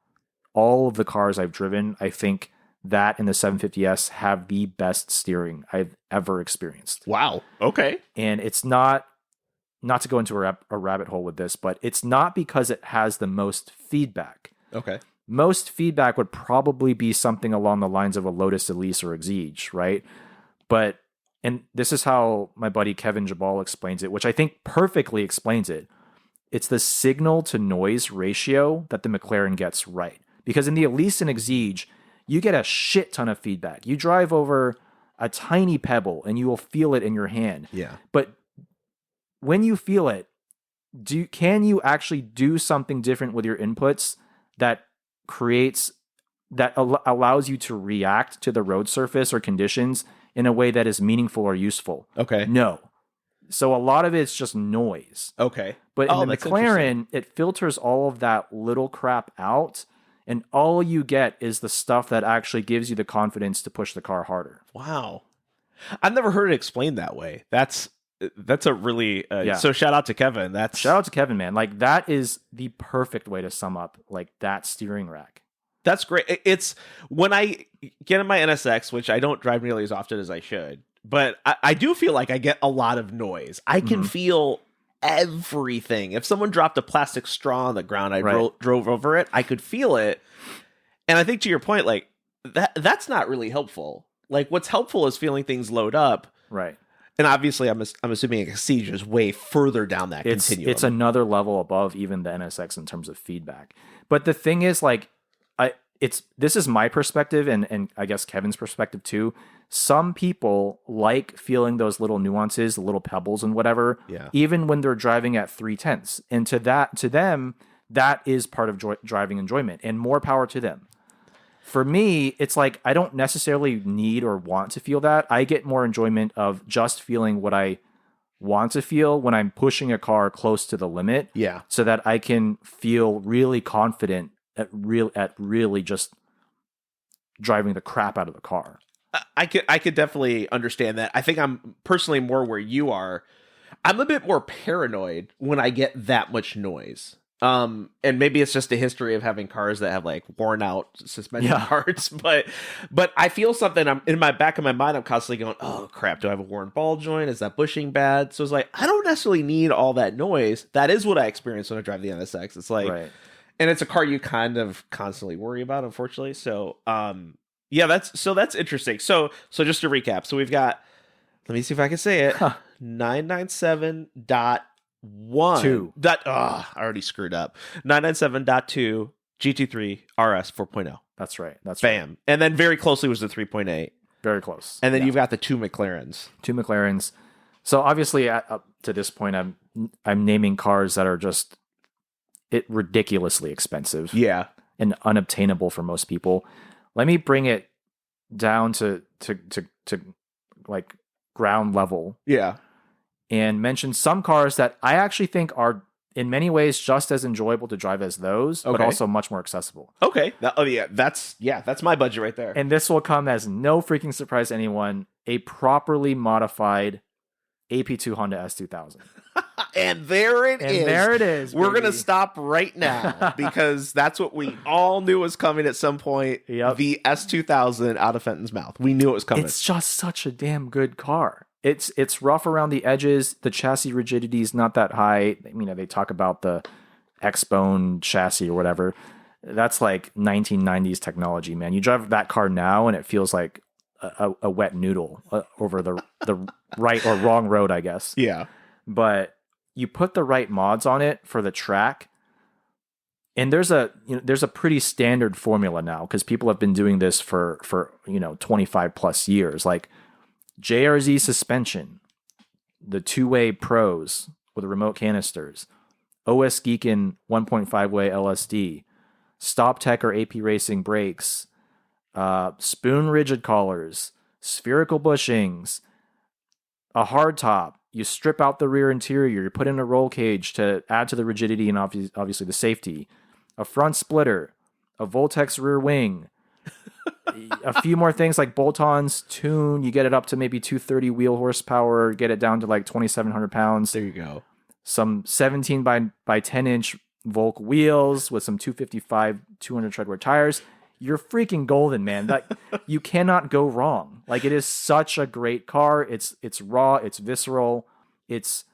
all of the cars I've driven, I think that and the 750S have the best steering I've ever experienced. Wow. Okay. And it's not to go into a rabbit hole with this, but it's not because it has the most feedback. Okay. Most feedback would probably be something along the lines of a Lotus Elise or Exige, right? But, and this is how my buddy Kevin Jabal explains it, which I think perfectly explains it. It's the signal to noise ratio that the McLaren gets right. Because in the Elise and Exige, you get a shit ton of feedback. You drive over a tiny pebble and you will feel it in your hand. Yeah. But when you feel it, can you actually do something different with your inputs that allows you to react to the road surface or conditions in a way that is meaningful or useful? Okay. No. So a lot of it's just noise. Okay. But in the McLaren, it filters all of that little crap out, and all you get is the stuff that actually gives you the confidence to push the car harder. Wow. I've never heard it explained that way. That's a really so shout out to Kevin. Shout out to Kevin, man. Like, that is the perfect way to sum up like that steering rack. That's great. It's when I get in my NSX, which I don't drive nearly as often as I should, but I do feel like I get a lot of noise. I can feel everything. If someone dropped a plastic straw on the ground, I drove over it, I could feel it. And I think, to your point, like that's not really helpful. Like, what's helpful is feeling things load up. Right. And obviously, I'm assuming Exige is way further down that continuum. It's another level above even the NSX in terms of feedback. But the thing is, like, this is my perspective, and I guess Kevin's perspective too. Some people like feeling those little nuances, the little pebbles and whatever, even when they're driving at 3/10. And to them, that is part of driving enjoyment, and more power to them. For me, it's like I don't necessarily need or want to feel that. I get more enjoyment of just feeling what I want to feel when I'm pushing a car close to the limit. Yeah. So that I can feel really confident at really just driving the crap out of the car. I could definitely understand that. I think I'm personally more where you are. I'm a bit more paranoid when I get that much noise. And maybe it's just a history of having cars that have like worn out suspension parts, but I feel something. I'm in my back of my mind. I'm constantly going, oh crap, do I have a worn ball joint? Is that bushing bad? So it's like, I don't necessarily need all that noise. That is what I experience when I drive the NSX. It's like, and it's a car you kind of constantly worry about, unfortunately. So, that's interesting. So just to recap, so we've got, let me see if I can say it, 997.1. I already screwed up. 997.2 GT3 RS 4.0. That's right. Bam. And then very closely was the 3.8. Very close. And then you've got the two McLarens. So obviously, up to this point, I'm naming cars that are just ridiculously expensive. Yeah. And unobtainable for most people. Let me bring it down to like ground level. Yeah. And mention some cars that I actually think are in many ways just as enjoyable to drive as those, but also much more accessible. Okay. That's my budget right there. And this will come as no freaking surprise to anyone. A properly modified AP2 Honda S2000. And there it is. We're going to stop right now because that's what we all knew was coming at some point. Yep. The S2000 out of Fenton's mouth. We knew it was coming. It's just such a damn good car. It's rough around the edges. The chassis rigidity is not that high. They talk about the X-Bone chassis or whatever. That's like 1990s technology, man. You drive that car now and it feels like a wet noodle over the right or wrong road, I guess. Yeah. But you put the right mods on it for the track, and there's a pretty standard formula now because people have been doing this for 25 plus years. Like JRZ suspension, the two-way pros with remote canisters, OS Geekin 1.5-way LSD, Stop Tech or AP Racing brakes, spoon rigid collars, spherical bushings, a hard top. You strip out the rear interior. You put in a roll cage to add to the rigidity and obviously the safety. A front splitter, a Voltex rear wing, a few more things like bolt-ons, tune. You get it up to maybe 230 wheel horsepower. Get it down to like 2,700 pounds. There you go. Some 17 by 10 inch Volk wheels with some 255 200 treadwear tires. you're freaking golden, man. That you cannot go wrong. Like, it is such a great car. It's raw, it's visceral. It's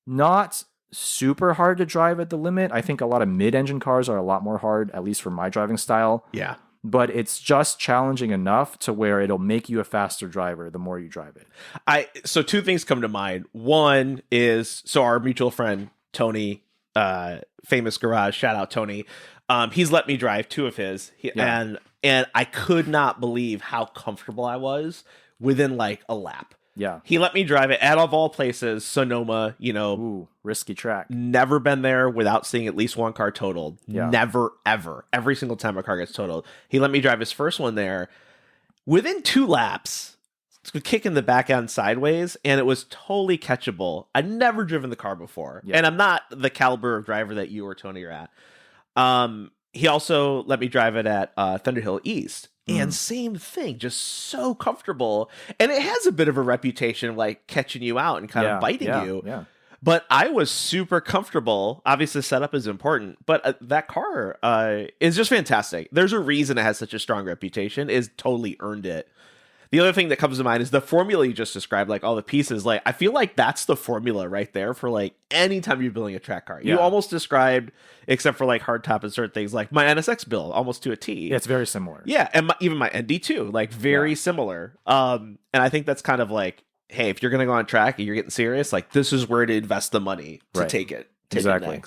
not super hard to drive at the limit. I think a lot of mid-engine cars are a lot more hard, at least for my driving style. Yeah. But it's just challenging enough to where it'll make you a faster driver the more you drive it. So two things come to mind. One is, so our mutual friend Tony, Famous Garage, shout out Tony. He's let me drive two of his, and I could not believe how comfortable I was within like a lap. Yeah. He let me drive it out of all places, Sonoma, Ooh, risky track. Never been there without seeing at least one car totaled. Yeah. Never, ever. Every single time a car gets totaled. He let me drive his first one there. Within 2 laps, kicking the back end sideways, and it was totally catchable. I'd never driven the car before. Yeah. And I'm not the caliber of driver that you or Tony are at. He also let me drive it at Thunderhill East. And same thing, just so comfortable. And it has a bit of a reputation of like catching you out and kind of biting you. Yeah. But I was super comfortable. Obviously, setup is important, but that car is just fantastic. There's a reason it has such a strong reputation. It's totally earned it. The other thing that comes to mind is the formula you just described, like all the pieces. Like, I feel like that's the formula right there for like anytime you're building a track car. You almost described, except for like hardtop and certain things, like my NSX build almost to a T. Yeah, it's very similar. Yeah, and even my ND2, like very similar. And I think that's kind of like, hey, if you're going to go on track and you're getting serious, like this is where to invest the money to take it. Exactly.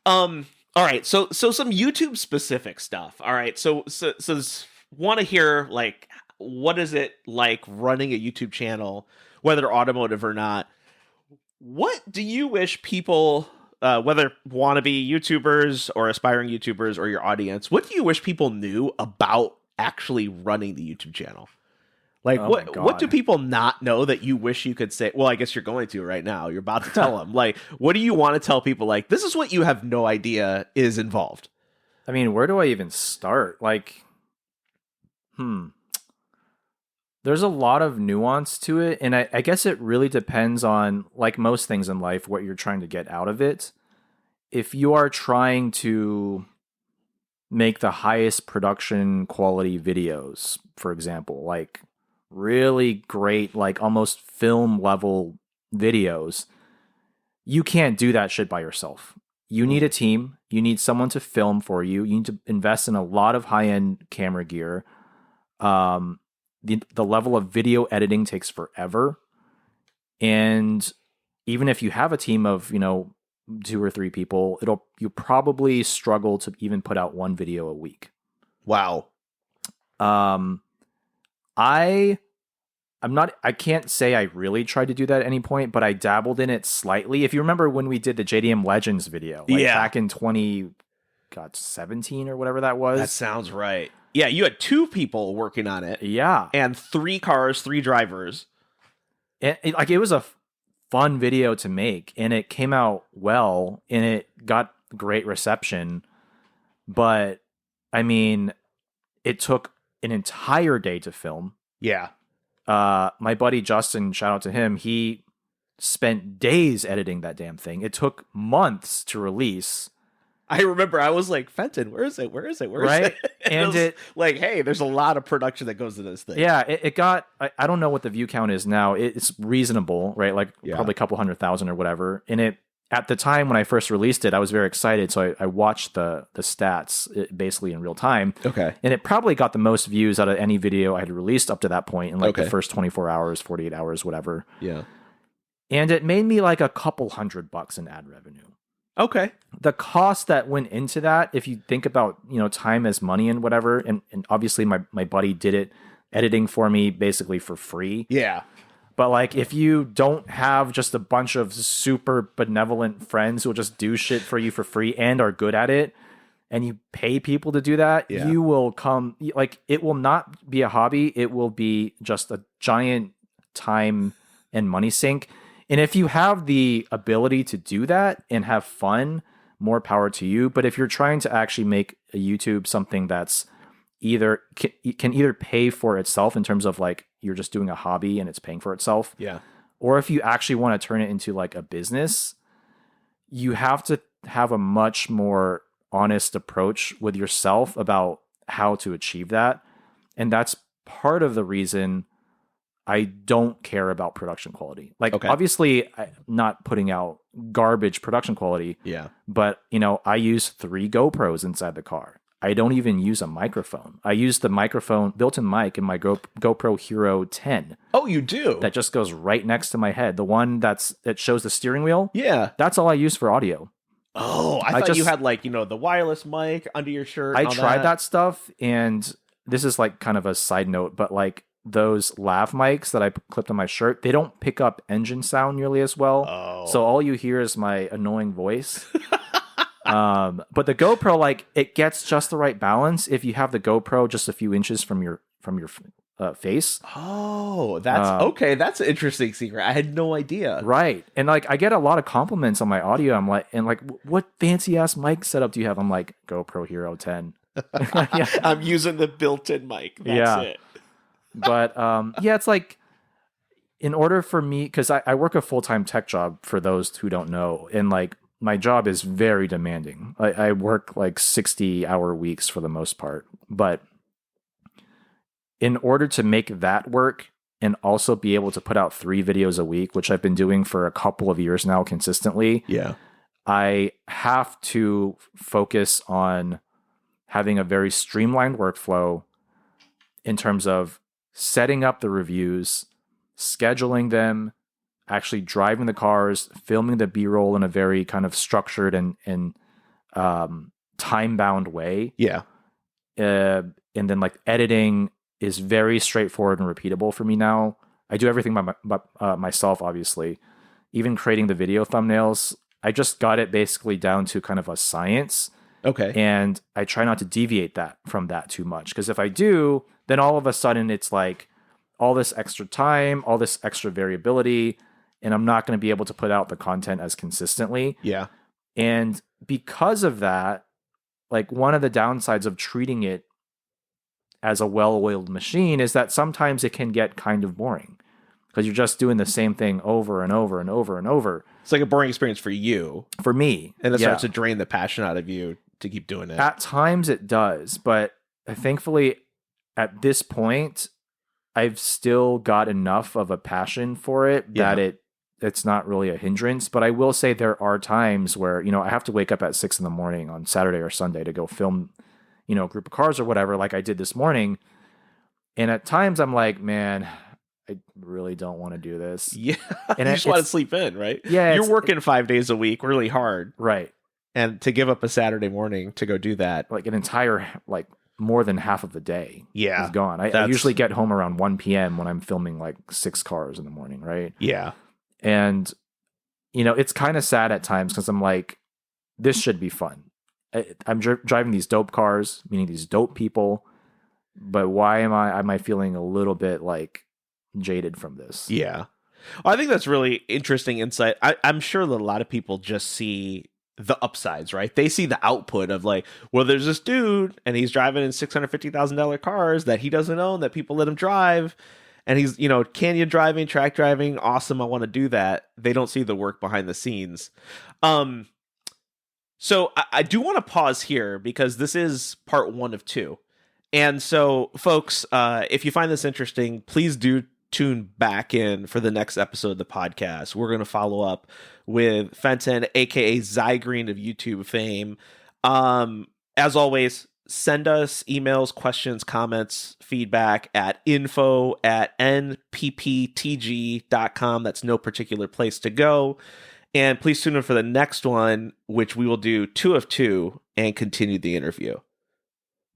All right. So some YouTube specific stuff. All right. So want to hear like, what is it like running a YouTube channel, whether automotive or not? What do you wish people, whether wannabe YouTubers or aspiring YouTubers or your audience, what do you wish people knew about actually running the YouTube channel? Like, what do people not know that you wish you could say? Well, I guess you're going to right now. You're about to tell them. Like, what do you want to tell people? Like, this is what you have no idea is involved. I mean, where do I even start? Like, there's a lot of nuance to it. And I guess it really depends on, like most things in life, what you're trying to get out of it. If you are trying to make the highest production quality videos, for example, like really great, like almost film level videos, you can't do that shit by yourself. You need a team. You need someone to film for you. You need to invest in a lot of high-end camera gear. The level of video editing takes forever. And even if you have a team of, 2 or 3 people, you probably struggle to even put out 1 video a week. Wow. I can't say I really tried to do that at any point, but I dabbled in it slightly. If you remember when we did the JDM Legends video, back in 2017 or whatever that was. That sounds right. Yeah, you had 2 people working on it. Yeah. And 3 cars, 3 drivers. And it was a fun video to make, and it came out well, and it got great reception. But, I mean, it took an entire day to film. Yeah. My buddy Justin, shout out to him, he spent days editing that damn thing. It took months to release. I remember I was like, Fenton, where is it? Where is it? Where is right? it? And it like, hey, there's a lot of production that goes to this thing. Yeah, it got, I don't know what the view count is now. It's reasonable, right? Like probably a couple 100,000 or whatever. And it, at the time when I first released it, I was very excited. So I watched the stats basically in real time. Okay. And it probably got the most views out of any video I had released up to that point in like the first 24 hours, 48 hours, whatever. Yeah. And it made me like a couple $100 in ad revenue. Okay. The cost that went into that, if you think about, time as money and whatever, and obviously my buddy did it editing for me basically for free. Yeah. But like, if you don't have just a bunch of super benevolent friends who will just do shit for you for free and are good at it, and you pay people to do that, you will come, like, it will not be a hobby. It will be just a giant time and money sink. And if you have the ability to do that and have fun, more power to you. But if you're trying to actually make a YouTube something that's can either pay for itself in terms of like you're just doing a hobby and it's paying for itself. Yeah. Or if you actually want to turn it into like a business, you have to have a much more honest approach with yourself about how to achieve that. And that's part of the reason I don't care about production quality. Like, obviously, I'm not putting out garbage production quality. Yeah. But, I use 3 GoPros inside the car. I don't even use a microphone. I use the microphone, built-in mic in my GoPro Hero 10. Oh, you do? That just goes right next to my head. The one that shows the steering wheel. Yeah. That's all I use for audio. Oh, I thought you had the wireless mic under your shirt. I tried that stuff, and this is like kind of a side note, but like those lav mics that I clipped on my shirt, they don't pick up engine sound nearly as well. Oh. So all you hear is my annoying voice. But the GoPro, like, it gets just the right balance if you have the GoPro just a few inches from your face. Oh, that's okay. That's an interesting secret. I had no idea. Right. And like, I get a lot of compliments on my audio. I'm like, what fancy ass mic setup do you have? I'm like, GoPro Hero 10. Yeah. I'm using the built-in mic. That's it. But it's like, in order for me, because I work a full-time tech job, for those who don't know, and like, my job is very demanding. I work like 60-hour weeks for the most part. But in order to make that work and also be able to put out 3 videos a week, which I've been doing for a couple of years now consistently, I have to focus on having a very streamlined workflow in terms of setting up the reviews, scheduling them, actually driving the cars, filming the B-roll in a very kind of structured and time-bound way. Yeah. And then like editing is very straightforward and repeatable for me now. I do everything by myself, obviously. Even creating the video thumbnails, I just got it basically down to kind of a science. Okay. And I try not to deviate from that too much. Because if I do, then all of a sudden it's like all this extra time, all this extra variability, and I'm not going to be able to put out the content as consistently. Yeah. And because of that, like, one of the downsides of treating it as a well-oiled machine is that sometimes it can get kind of boring because you're just doing the same thing over and over and over and over. It's like a boring experience for you. For me. And it starts to drain the passion out of you to keep doing it. At times it does, but thankfully at this point, I've still got enough of a passion for it that it's not really a hindrance. But I will say there are times where, I have to wake up at 6 a.m. on Saturday or Sunday to go film, a group of cars or whatever, like I did this morning. And at times I'm like, man, I really don't want to do this. Yeah. And you just want to sleep in, right? Yeah. You're working 5 days a week really hard. Right. And to give up a Saturday morning to go do that. Like an entire, like, more than half of the day is gone. I usually get home around 1 p.m. when I'm filming like 6 cars in the morning, right? Yeah. And, it's kind of sad at times because I'm like, this should be fun. I'm driving these dope cars, meaning these dope people, but why am I feeling a little bit like jaded from this? Yeah. Well, I think that's really interesting insight. I'm sure that a lot of people just see the upsides, right? They see the output of like, well, there's this dude and he's driving in $650,000 cars that he doesn't own, that people let him drive. And he's, canyon driving, track driving. Awesome. I want to do that. They don't see the work behind the scenes. So I do want to pause here because this is part 1 of 2. And so folks, if you find this interesting, please do tune back in for the next episode of the podcast. We're going to follow up with Fenton, aka Zygrene of YouTube fame. As always, send us emails, questions, comments, feedback at info@npptg.com. That's no particular place to go. And please tune in for the next one, which we will do 2 of 2 and continue the interview.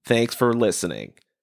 Thanks for listening.